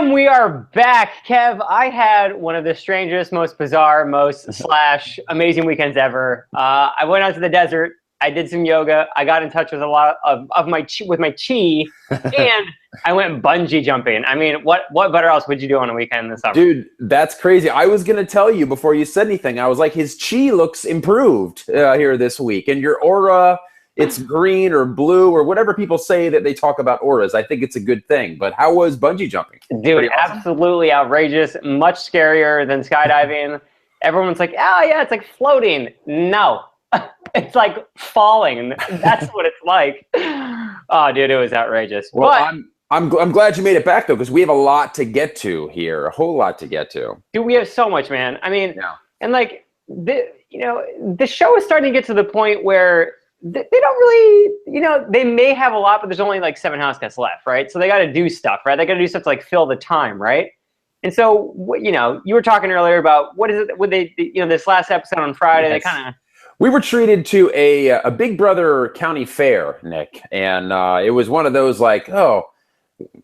And we are back. Kev, I had one of the strangest, most bizarre, most / amazing weekends ever. I went out to the desert. I did some yoga. I got in touch with a lot of my chi, and I went bungee jumping. I mean, what better else would you do on a weekend this summer? Dude, that's crazy. I was going to tell you before you said anything. I was like, his chi looks improved here this week. And your aura, it's green or blue or whatever people say that they talk about auras. I think it's a good thing. But how was bungee jumping? Dude, absolutely outrageous. Much scarier than skydiving. Everyone's like, oh, yeah, it's like floating. No. It's like falling. That's what it's like. Oh, dude, it was outrageous. Well, but I'm glad you made it back, though, because we have a lot to get to here. A whole lot to get to. Dude, we have so much, man. I mean, yeah. And like, the show is starting to get to the point where they don't really, they may have a lot, but there's only like 7 Houseguests left, right? So they got to do stuff, right? They got to do stuff to like fill the time, right? And so, you were talking earlier about what is it? Would they, this last episode on Friday, yes. They kind of. We were treated to a Big Brother county fair, Nick, and it was one of those like, oh,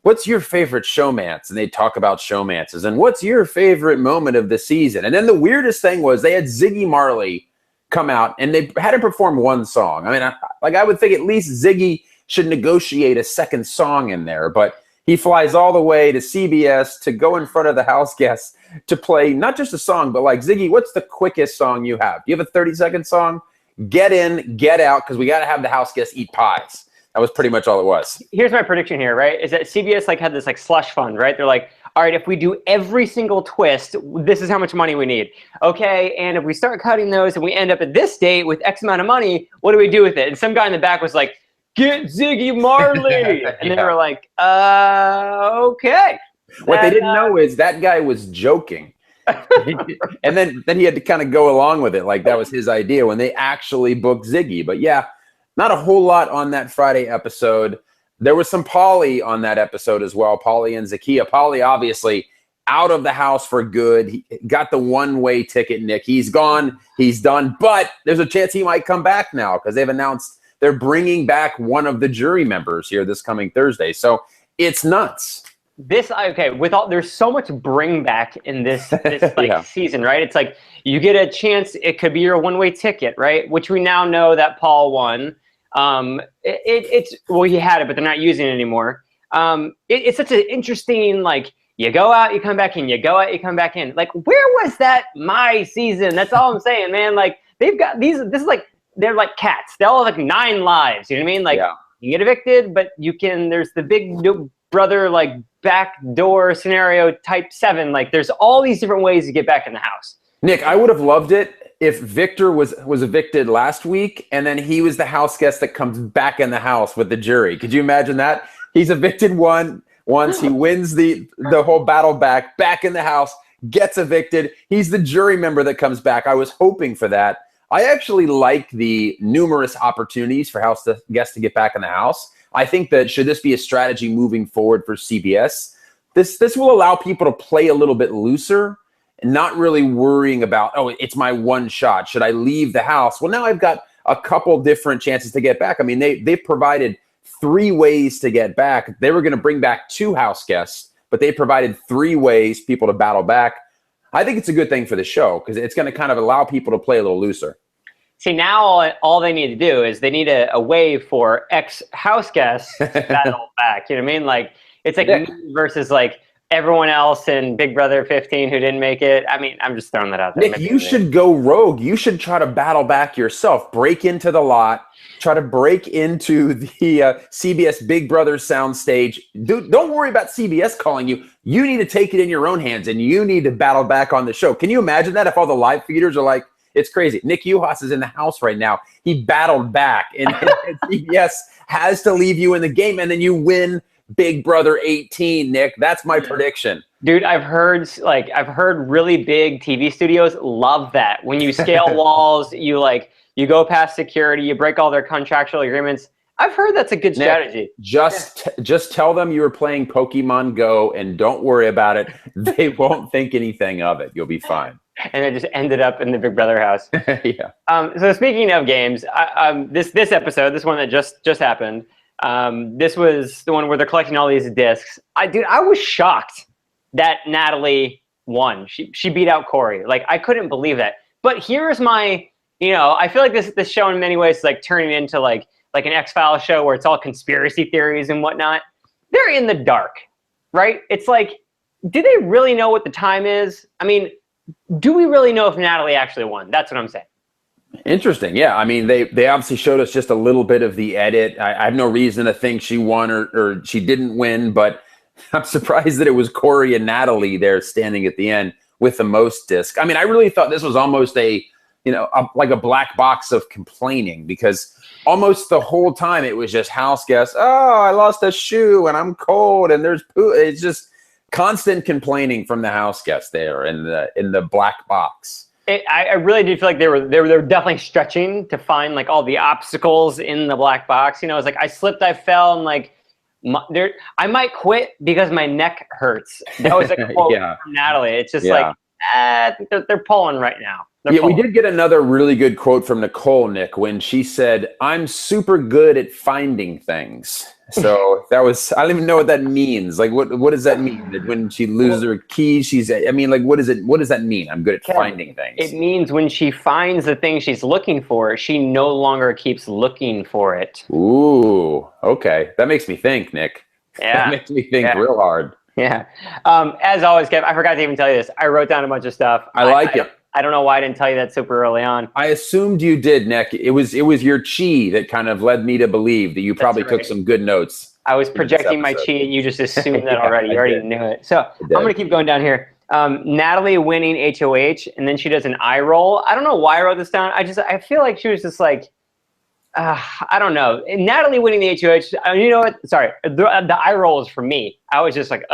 what's your favorite showmance? And they talk about showmances, and what's your favorite moment of the season? And then the weirdest thing was they had Ziggy Marley come out, and they had him perform one song. I mean, I would think at least Ziggy should negotiate a second song in there, but he flies all the way to CBS to go in front of the Houseguests to play not just a song, but like, Ziggy, what's the quickest song you have? Do you have a 30-second song? Get in, get out, because we got to have the Houseguests eat pies. That was pretty much all it was. Here's my prediction here, right? Is that CBS had this like slush fund, right? They're like, all right, if we do every single twist, this is how much money we need. Okay, and if we start cutting those and we end up at this date with X amount of money, what do we do with it? And some guy in the back was like, get Ziggy Marley. And they were like, okay. What they didn't know is that guy was joking. And then he had to kind of go along with it. Like that was his idea when they actually booked Ziggy. But yeah, not a whole lot on that Friday episode. There was some Pauly on that episode as well. Pauly and Zakiya. Pauly obviously out of the house for good. He got the one-way ticket, Nick. He's gone. He's done. But there's a chance he might come back now because they've announced they're bringing back one of the jury members here this coming Thursday. So it's nuts. There's so much bring back in this season, right? It's like you get a chance. It could be your one-way ticket, right? Which we now know that Paul won. He had it, but they're not using it anymore. It's such an interesting, like, you go out, you come back in, you go out, you come back in. Like, where was that my season? That's all I'm saying, man. Like, they've got they're like cats. They all have like 9 lives. You know what I mean? Like, You get evicted, but there's the big brother, like, backdoor scenario type 7. Like, there's all these different ways to get back in the house. Nick, I would have loved it if Victor was evicted last week and then he was the house guest that comes back in the house with the jury. Could you imagine that? He's evicted once, he wins the whole battle back in the house, gets evicted. He's the jury member that comes back. I was hoping for that. I actually like the numerous opportunities for house guests to get back in the house. I think that should this be a strategy moving forward for CBS, this will allow people to play a little bit looser and not really worrying about, oh, it's my one shot. Should I leave the house? Well, now I've got a couple different chances to get back. I mean, they've provided 3 ways to get back. They were going to bring back 2 house guests, but they provided 3 ways people to battle back. I think it's a good thing for the show because it's going to kind of allow people to play a little looser. See, now all they need to do is they need a way for ex-house guests to battle back. You know what I mean? Like, it's like me versus like everyone else in Big Brother 15 who didn't make it. I mean, I'm just throwing that out there. Nick, you should go rogue. You should try to battle back yourself. Break into the lot. Try to break into the CBS Big Brother soundstage. Dude, don't worry about CBS calling you. You need to take it in your own hands, and you need to battle back on the show. Can you imagine that if all the live feeders are like, it's crazy. Nick Uhas is in the house right now. He battled back, and CBS has to leave you in the game, and then you win Big Brother 18, Nick. That's my prediction. Dude, I've heard really big TV studios love that. When you scale walls, you go past security, you break all their contractual agreements. I've heard that's a good strategy. Nick, just tell them you were playing Pokemon Go and don't worry about it. They won't think anything of it. You'll be fine. And it just ended up in the Big Brother house. Yeah. So speaking of games, this episode, this one that just happened, this was the one where they're collecting all these discs. I was shocked that NATALIE won. She beat out Corey. Like, I couldn't believe that. But here's my, I feel like this show in many ways is like turning into like an X-Files show where it's all conspiracy theories and whatnot. They're in the dark, right? It's like, do they really know what the time is? I mean, do we really know if NATALIE actually won? That's what I'm saying. Interesting. Yeah. I mean, they obviously showed us just a little bit of the edit. I have no reason to think she won or she didn't win, but I'm surprised that it was Corey and NATALIE there standing at the end with the most disc. I mean, I really thought this was almost like a black box of complaining, because almost the whole time it was just Houseguests. Oh, I lost a shoe and I'm cold and there's poo. It's just constant complaining from the Houseguests there in the black box. I really did feel like they were definitely stretching to find like all the obstacles in the black box. It's like I slipped, I fell, and like I might quit because my neck hurts. That was a quote from NATALIE. It's just I think they're pulling right now. We did get another really good quote from Nicole, Nick, when she said, "I'm super good at finding things." So that was, I don't even know what that means. Like, what does that mean? That when she loses her keys, what does that mean? I'm good at finding things. It means when she finds the thing she's looking for, she no longer keeps looking for it. Ooh, okay. That makes me think, Nick. Yeah. That makes me think real hard. Yeah. As always, Kev, I forgot to even tell you this. I wrote down a bunch of stuff. I like it. I don't know why I didn't tell you that super early on. I assumed you did, Nick. It was your chi that kind of led me to believe that you probably took some good notes. I was projecting my chi, and you just assumed that already. You already knew it. So I'm going to keep going down here. NATALIE winning HOH, and then she does an eye roll. I don't know why I wrote this down. I feel like she was just like, I don't know. NATALIE winning the HOH, you know what? Sorry, the eye roll is for me. I was just like,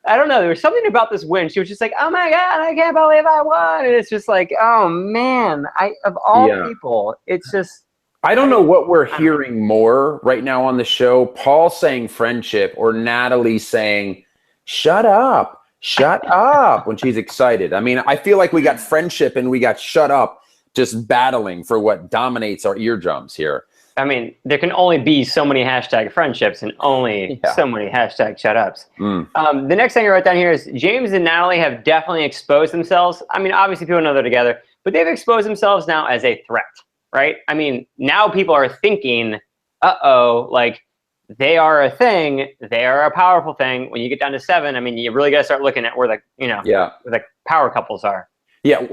I don't know. There was something about this win. She was just like, "Oh my God, I can't believe I won!" And it's just like, "Oh man, of all people, it's just." I don't know what we're hearing more right now on the show. Paul saying friendship or NATALIE saying, "Shut up, shut up," when she's excited. I mean, I feel like we got friendship and we got shut up, just battling for what dominates our eardrums here. I mean, there can only be so many hashtag friendships and only so many hashtag shut-ups. The next thing I wrote down here is James and NATALIE have definitely exposed themselves. I mean, obviously people know they're together, but they've exposed themselves now as a threat, right? I mean, now people are thinking, like they are a thing. They are a powerful thing. When you get down to 7, I mean, you really got to start looking at where where the power couples are. Yeah,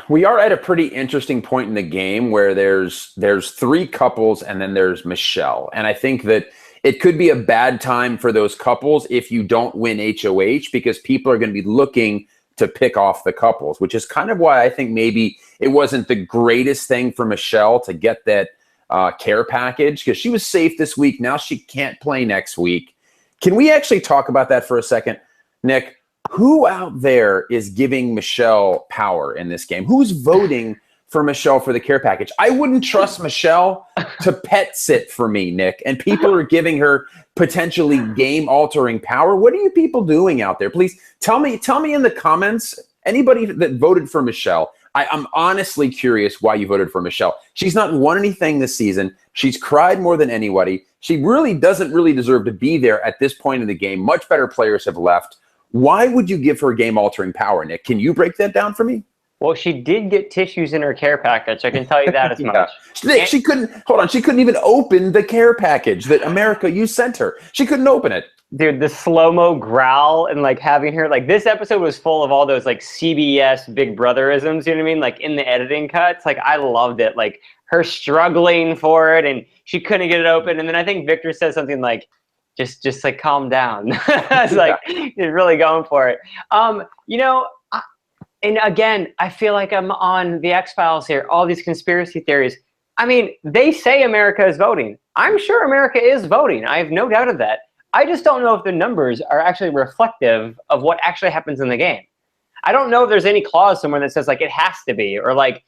we are at a pretty interesting point in the game where there's 3 couples and then there's Michelle. And I think that it could be a bad time for those couples if you don't win HOH, because people are going to be looking to pick off the couples, which is kind of why I think maybe it wasn't the greatest thing for Michelle to get that care package, because she was safe this week. Now she can't play next week. Can we actually talk about that for a second, Nick? Who out there is giving Michelle power in this game? Who's voting for Michelle for the care package? I wouldn't trust Michelle to pet sit for me, Nick. And people are giving her potentially game-altering power. What are you people doing out there? Please tell me in the comments, anybody that voted for Michelle. I'm honestly curious why you voted for Michelle. She's not won anything this season. She's cried more than anybody. She really doesn't deserve to be there at this point in the game. Much better players have left. Why would you give her game-altering power, Nick? Can you break that down for me? Well, she did get tissues in her care package. I can tell you that as much. Nick, she couldn't even open the care package that America, you sent her. She couldn't open it. Dude, the slow-mo growl and like having her, like this episode was full of all those like CBS Big Brotherisms, you know what I mean? Like in the editing cuts, like I loved it. Like her struggling for it and she couldn't get it open. And then I think Victor says something like, just like calm down. It's like he's really going for it. And again, I feel like I'm on the X-Files here. All these conspiracy theories. I mean, they say America is voting. I'm sure America is voting. I have no doubt of that. I just don't know if the numbers are actually reflective of what actually happens in the game. I don't know if there's any clause somewhere that says like it has to be, or like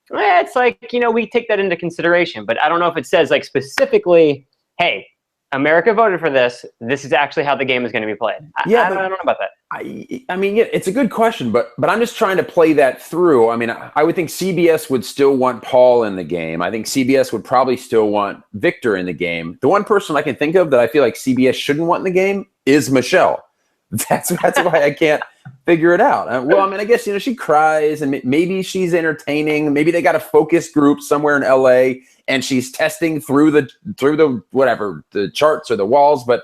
it's like we take that into consideration. But I don't know if it says like specifically, hey, America voted for this. This is actually how the game is going to be played. I don't know about that. I mean, yeah, it's a good question, but I'm just trying to play that through. I mean, I would think CBS would still want Paul in the game. I think CBS would probably still want Victor in the game. The one person I can think of that I feel like CBS shouldn't want in the game is Michelle. That's why I can't figure it out. Well, I mean, I guess, she cries and maybe she's entertaining. Maybe they got a focus group somewhere in LA and she's testing through the whatever, the charts or the walls. But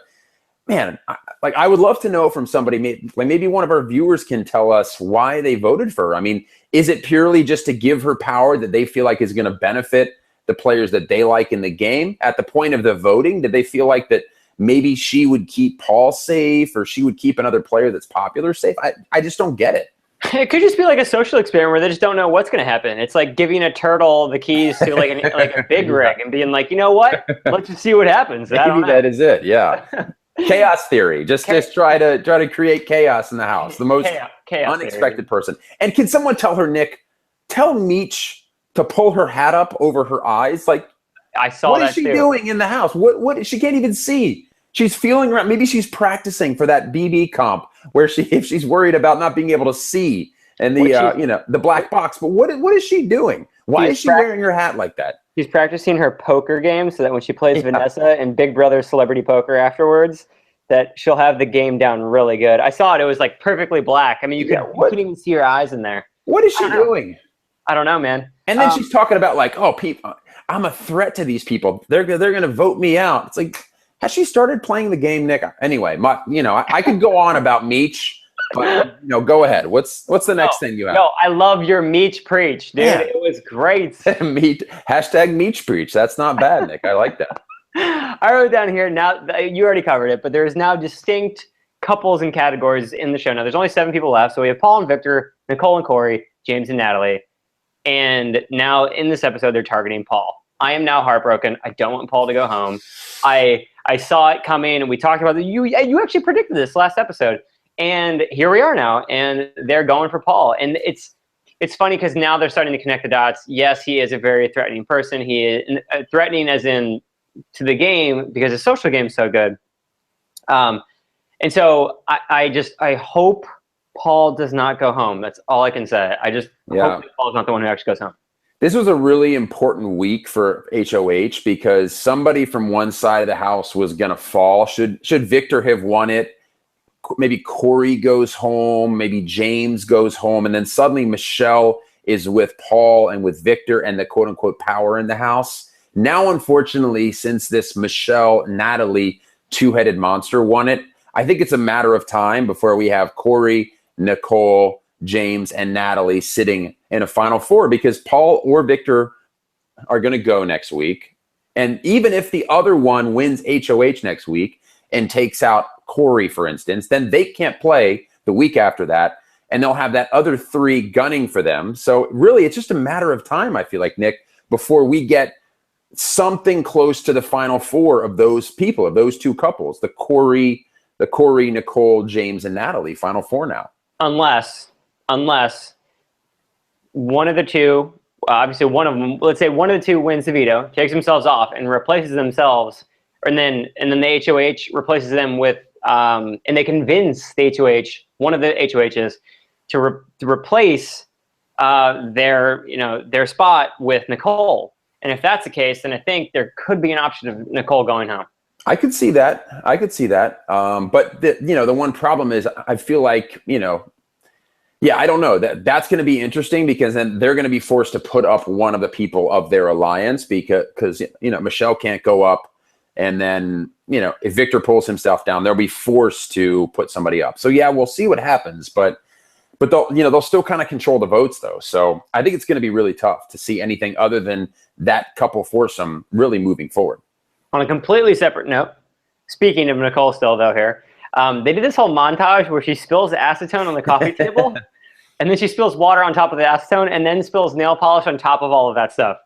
man, I would love to know from somebody, maybe one of our viewers can tell us why they voted for her. I mean, is it purely just to give her power that they feel like is going to benefit the players that they like in the game? At the point of the voting, did they feel like that maybe she would keep Paul safe or she would keep another player that's popular safe? I just don't get it. It could just be like a social experiment where they just don't know what's going to happen. It's like giving a turtle the keys to like a big rig and being like, you know what? Let's just see what happens. Maybe that is it. Yeah. Chaos theory. Just try to create chaos in the house. The most chaos unexpected theory. Person. And can someone tell her, Nick, tell Meech to pull her hat up over her eyes? Like, I saw what that is she too. doing in the house? What she can't even see. She's feeling around. Maybe she's practicing for that BB comp where if she's worried about not being able to see and the black box. But what is she doing? Why is she wearing her hat like that? She's practicing her poker game so that when she plays Vanessa in Big Brother Celebrity Poker afterwards, that she'll have the game down really good. I saw it. It was like perfectly black. I mean, you couldn't even see her eyes in there. What is she doing? I don't know, man. And then she's talking about like, oh, people, I'm a threat to these people. They're going to vote me out. It's like, has she started playing the game, Nick? Anyway, I could go on about Meech, but go ahead. What's the next thing you have? No, I love your Meech preach, dude. Yeah. It was great. #Meech preach. That's not bad, Nick. I like that. I wrote down here now. You already covered it, but there's now distinct couples and categories in the show. Now there's only 7 people left, so we have Paul and Victor, Nicole and Corey, James and Natalie, and now in this episode they're targeting Paul. I am now heartbroken. I don't want Paul to go home. I saw it coming, and we talked about it. You actually predicted this last episode, and here we are now, and they're going for Paul. And it's funny because now they're starting to connect the dots. Yes, he is a very threatening person. He is threatening as in to the game because the social game is so good. And so I hope Paul does not go home. That's all I can say. I just hope that Paul's not the one who actually goes home. This was a really important week for HOH because somebody from one side of the house was going to fall. Should Victor have won it, maybe Corey goes home, maybe James goes home, and then suddenly Michelle is with Paul and with Victor and the quote-unquote power in the house. Now, unfortunately, since this Michelle-Natalie two-headed monster won it, I think it's a matter of time before we have Corey, Nicole, James, and Natalie sitting in a Final Four because Paul or Victor are going to go next week. And even if the other one wins HOH next week and takes out Corey, for instance, then they can't play the week after that, and they'll have that other 3 gunning for them. So really, it's just a matter of time, I feel like, Nick, before we get something close to the Final Four of those people, of those 2 couples, the Corey, Nicole, James, and Natalie, Final Four now. Unless one of the 2, obviously one of them, let's say one of the 2 wins the veto, takes themselves off, and replaces themselves, and then the HOH replaces them with, and they convince the HOH, one of the HOHs, to replace their spot with Nicole. And if that's the case, then I think there could be an option of Nicole going home. I could see that. But the one problem is I feel like, I don't know. That's going to be interesting because then they're going to be forced to put up one of the people of their alliance because Michelle can't go up. And then, if Victor pulls himself down, they'll be forced to put somebody up. So, we'll see what happens. But they'll still kind of control the votes, though. So I think it's going to be really tough to see anything other than that couple foursome really moving forward. On a completely separate note, speaking of Nicole still, though, here, they did this whole montage where she spills acetone on the coffee table, and then she spills water on top of the acetone, and then spills nail polish on top of all of that stuff.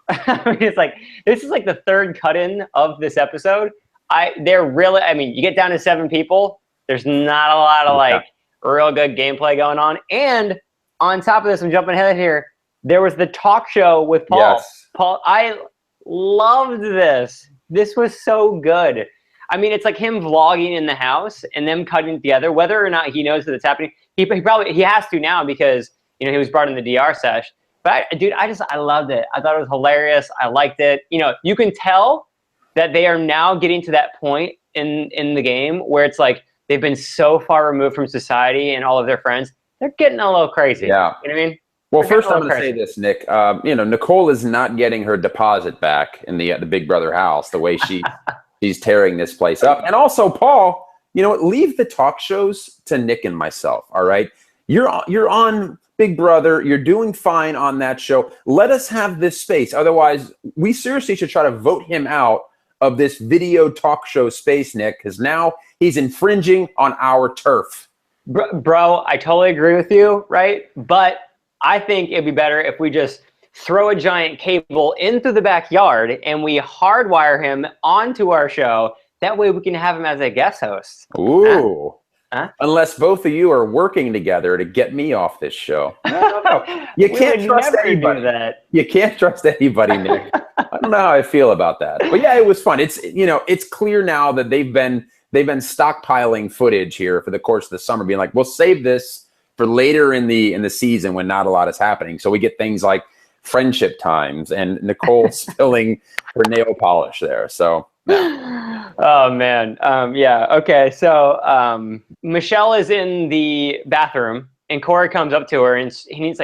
It's like, this is like the 3rd cut-in of this episode. You get down to 7 people, there's not a lot of, real good gameplay going on. And on top of this, I'm jumping ahead here, there was the talk show with Paul. Yes. Paul, I loved this. This was so good. I mean, it's like him vlogging in the house and them cutting together, whether or not he knows that it's happening. He has to now because, he was brought in the DR sesh. But I loved it. I thought it was hilarious. I liked it. You can tell that they are now getting to that point in the game where it's like they've been so far removed from society and all of their friends. They're getting a little crazy. Yeah. You know what I mean? Well, first I'm going to say this, Nick. Nicole is not getting her deposit back in the Big Brother house the way she's tearing this place up. And also, Paul, you know what? Leave the talk shows to Nick and myself. All right, you're on Big Brother. You're doing fine on that show. Let us have this space. Otherwise, we seriously should try to vote him out of this video talk show space, Nick, because now he's infringing on our turf. Bro, I totally agree with you, right? But I think it'd be better if we just throw a giant cable in through the backyard and we hardwire him onto our show. That way we can have him as a guest host. Ooh. Huh? Unless both of you are working together to get me off this show. No. You can't trust anybody. You can't trust anybody, Nick. I don't know how I feel about that. But yeah, it was fun. It's clear now that they've been stockpiling footage here for the course of the summer, being like, we'll save this for later in the season when not a lot is happening. So we get things like friendship times and Nicole spilling her nail polish there. So yeah. Oh man. Yeah. Okay. So Michelle is in the bathroom and Corey comes up to her and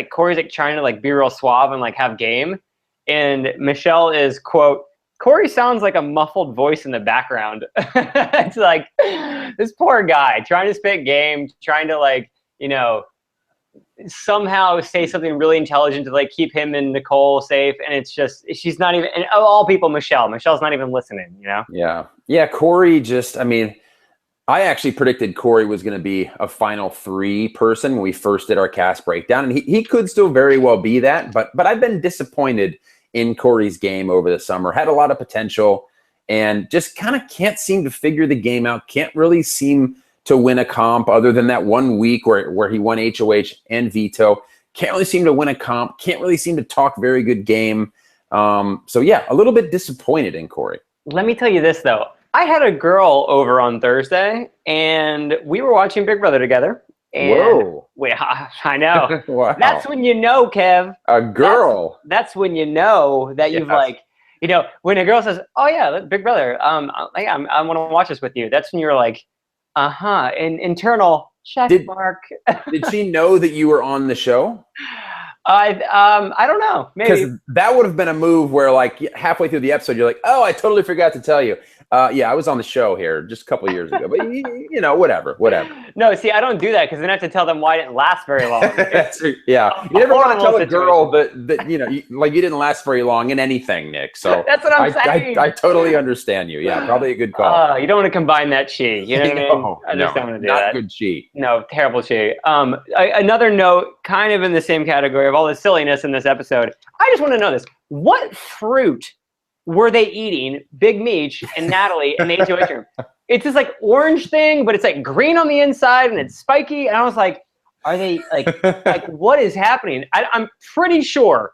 Corey's like trying to like be real suave and like have game. And Michelle is, quote, Corey sounds like a muffled voice in the background. It's like this poor guy trying to spit game, trying to like, somehow say something really intelligent to like keep him and Nicole safe. And it's just, she's not even, and of all people, Michelle's not even listening, Yeah. Corey I actually predicted Corey was going to be a final 3 person when we first did our cast breakdown. And he could still very well be that, but I've been disappointed in Corey's game over the summer. Had a lot of potential and just kind of can't seem to figure the game out. Can't really seem to win a comp other than that 1 week where he won HOH and veto. Can't really seem to win a comp. Can't really seem to talk very good game. So yeah, a little bit disappointed in Corey. Let me tell you this though. I had a girl over on Thursday and we were watching Big Brother together. And whoa. I know. Wow. That's when you know, Kev. A girl. That's when you know that you've when a girl says, "Oh yeah, Big Brother, I want to watch this with you." That's when you're like, an internal check mark. Did she know that you were on the show? I don't know. Maybe. Because that would have been a move where like halfway through the episode, you're like, "Oh, I totally forgot to tell you." Yeah, I was on the show here just a couple of years ago, but whatever. No, see, I don't do that because then I have to tell them why it didn't last very long. Yeah, you never want to tell a girl that you didn't last very long in anything, Nick. So that's what I'm saying. I totally understand you. Yeah, probably a good call. You don't want to combine that chi. You know what I mean? I just don't want to do that. Not good chi. No, terrible chi. Another note, kind of in the same category of all the silliness in this episode. I just want to know this: what fruit were they eating, Big Meech and Natalie in the HOH room? It's this like orange thing, but it's like green on the inside and it's spiky. And I was like, are they like what is happening? I'm pretty sure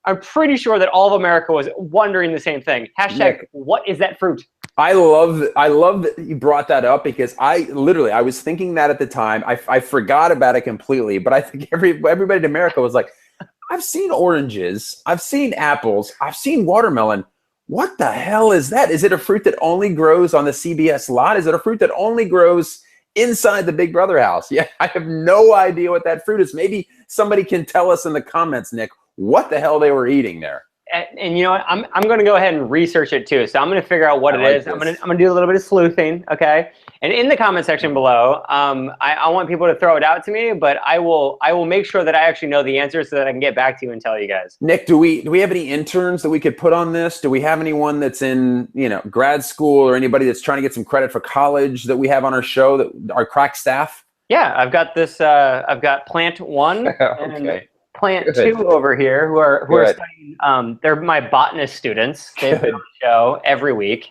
that all of America was wondering the same thing. # Nick, what is that fruit? I love that you brought that up because I was thinking that at the time. I forgot about it completely, but I think everybody in America was like, I've seen oranges, I've seen apples, I've seen watermelon. What the hell is that? Is it a fruit that only grows on the CBS lot? Is it a fruit that only grows inside the Big Brother house? Yeah, I have no idea what that fruit is. Maybe somebody can tell us in the comments, Nick, what the hell they were eating there. And you know what? I'm going to go ahead and research it too. So I'm going to figure out what it is. I'm going to do a little bit of sleuthing, okay? And in the comment section below, I want people to throw it out to me, but I will make sure that I actually know the answer so that I can get back to you and tell you guys. Nick, do we have any interns that we could put on this? Do we have anyone that's in grad school or anybody that's trying to get some credit for college that we have on our show, that our crack staff? Yeah, I've got this. I've got Plant 1 and okay. Plant 2 over here who are studying. They're my botanist students. They've been on the show every week.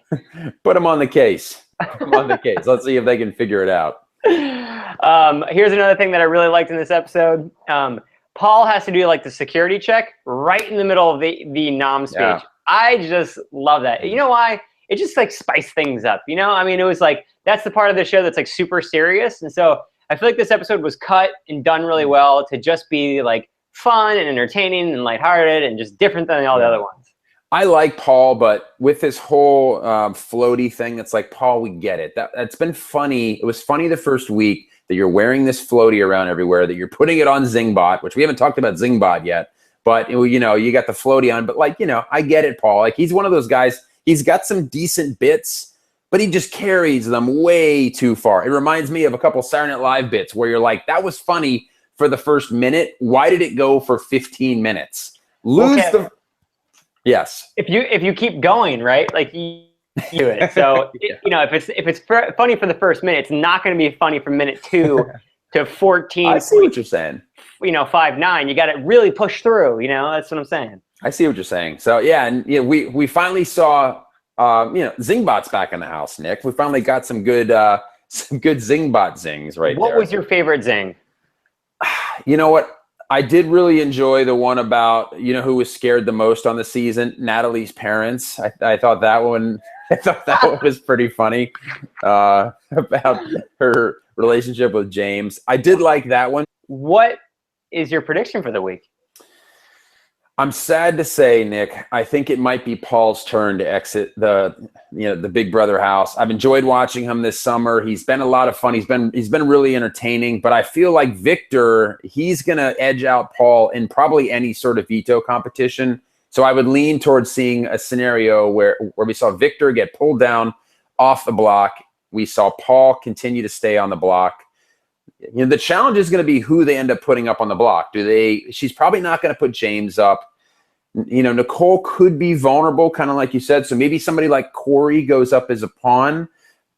Put them on the case. Let's see if they can figure it out. Here's another thing that I really liked in this episode. Paul has to do like the security check right in the middle of the nom speech. Yeah. I just love that. You know why? It just like spiced things up. It was like that's the part of the show that's like super serious, and so I feel like this episode was cut and done really well to just be like fun and entertaining and lighthearted and just different than all the other ones. I like Paul, but with this whole floaty thing, it's like, Paul, we get it. That's been funny. It was funny the first week that you're wearing this floaty around everywhere, that you're putting it on Zingbot, which we haven't talked about Zingbot yet. But, you know, you got the floaty on. But, like, you know, I get it, Paul. Like, he's one of those guys. He's got some decent bits, but he just carries them way too far. It reminds me of a couple Saturday Night Live bits where you're like, that was funny for the first minute. Why did it go for 15 minutes? Yes. If you keep going, right? Like you do it. So Yeah. you know, if it's funny for the first minute, it's not going to be funny from minute 2 to 14. I see what you're saying. 5-9. You got to really push through. You know, that's what I'm saying. I see what you're saying. So yeah, and you know, we finally saw Zingbot's back in the house, Nick. We finally got some good Zingbot zings right What there. was your favorite zing? You know what? I did really enjoy the one about, you know, who was scared the most on the season, Natalie's parents. I thought that one was pretty funny, about her relationship with James. I did like that one. What is your prediction for the week? I'm sad to say, Nick, I think it might be Paul's turn to exit the Big Brother house. I've enjoyed watching him this summer. He's been a lot of fun. He's been really entertaining, but I feel like Victor, he's going to edge out Paul in probably any sort of veto competition. So I would lean towards seeing a scenario where we saw Victor get pulled down off the block. We saw Paul continue to stay on the block. You know, the challenge is going to be who they end up putting up on the block. She's probably not going to put James up. You know, Nicole could be vulnerable, kind of like you said. So maybe somebody like Corey goes up as a pawn.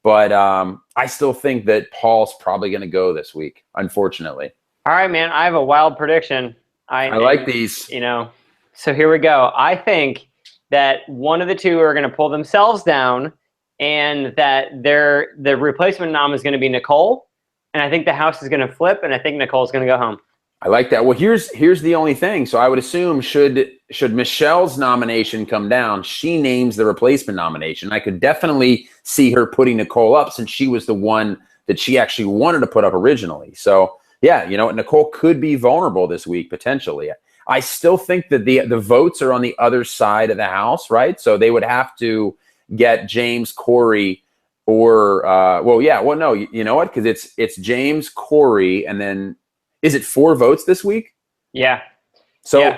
But I still think that Paul's probably going to go this week, unfortunately. All right, man. I have a wild prediction. I like these. You know, so here we go. I think that one of the two are going to pull themselves down, and that the replacement nom is going to be Nicole. And I think the house is going to flip, and I think Nicole's going to go home. I like that. Well, here's the only thing. So I would assume should Michelle's nomination come down, she names the replacement nomination. I could definitely see her putting Nicole up since she was the one that she actually wanted to put up originally. So yeah, you know, Nicole could be vulnerable this week potentially. I still think that the votes are on the other side of the house, right? So they would have to get James, Corey, or you know what? Because it's James, Corey, and then is it 4 votes this week? Yeah. So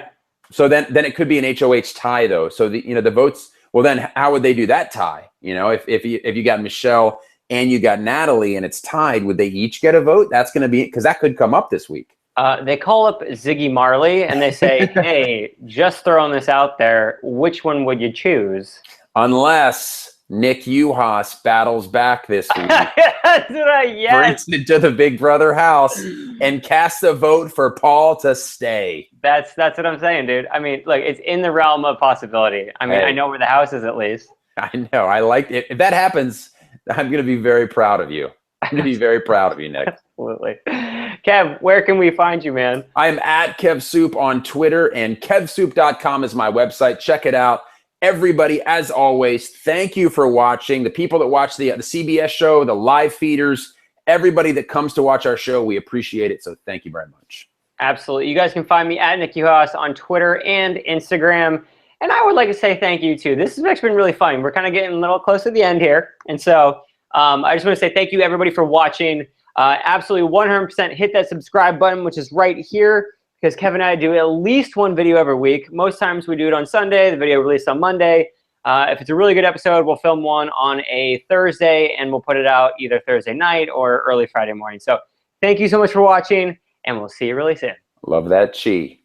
then it could be an HOH tie though. So the votes. Well, then how would they do that tie? You know, if you got Michelle and you got Natalie and it's tied, would they each get a vote? That's going to be, because that could come up this week. They call up Ziggy Marley and they say, "Hey, just throwing this out there. Which one would you choose?" Unless Nick Uhas battles back this week. That's right. Yes. Brings it to the Big Brother house and casts a vote for Paul to stay. That's what I'm saying, dude. I mean, look, it's in the realm of possibility. I mean, I know where the house is at least. I know. I like it. If that happens, I'm going to be very proud of you. I'm going to be very proud of you, Nick. Absolutely. Kev, where can we find you, man? I'm at KevSoup on Twitter, and KevSoup.com is my website. Check it out. Everybody, as always, thank you for watching. The people that watch the CBS show, the live feeders, everybody that comes to watch our show, we appreciate it. So thank you very much. Absolutely. You guys can find me at Nick Uhas on Twitter and Instagram. And I would like to say thank you, too. This has actually been really fun. We're kind of getting a little close to the end here. And so I just want to say thank you, everybody, for watching. Absolutely 100% hit that subscribe button, which is right here, because Kev and I do at least one video every week. Most times we do it on Sunday. The video released on Monday. If it's a really good episode, we'll film one on a Thursday, and we'll put it out either Thursday night or early Friday morning. So thank you so much for watching, and we'll see you really soon. Love that chi.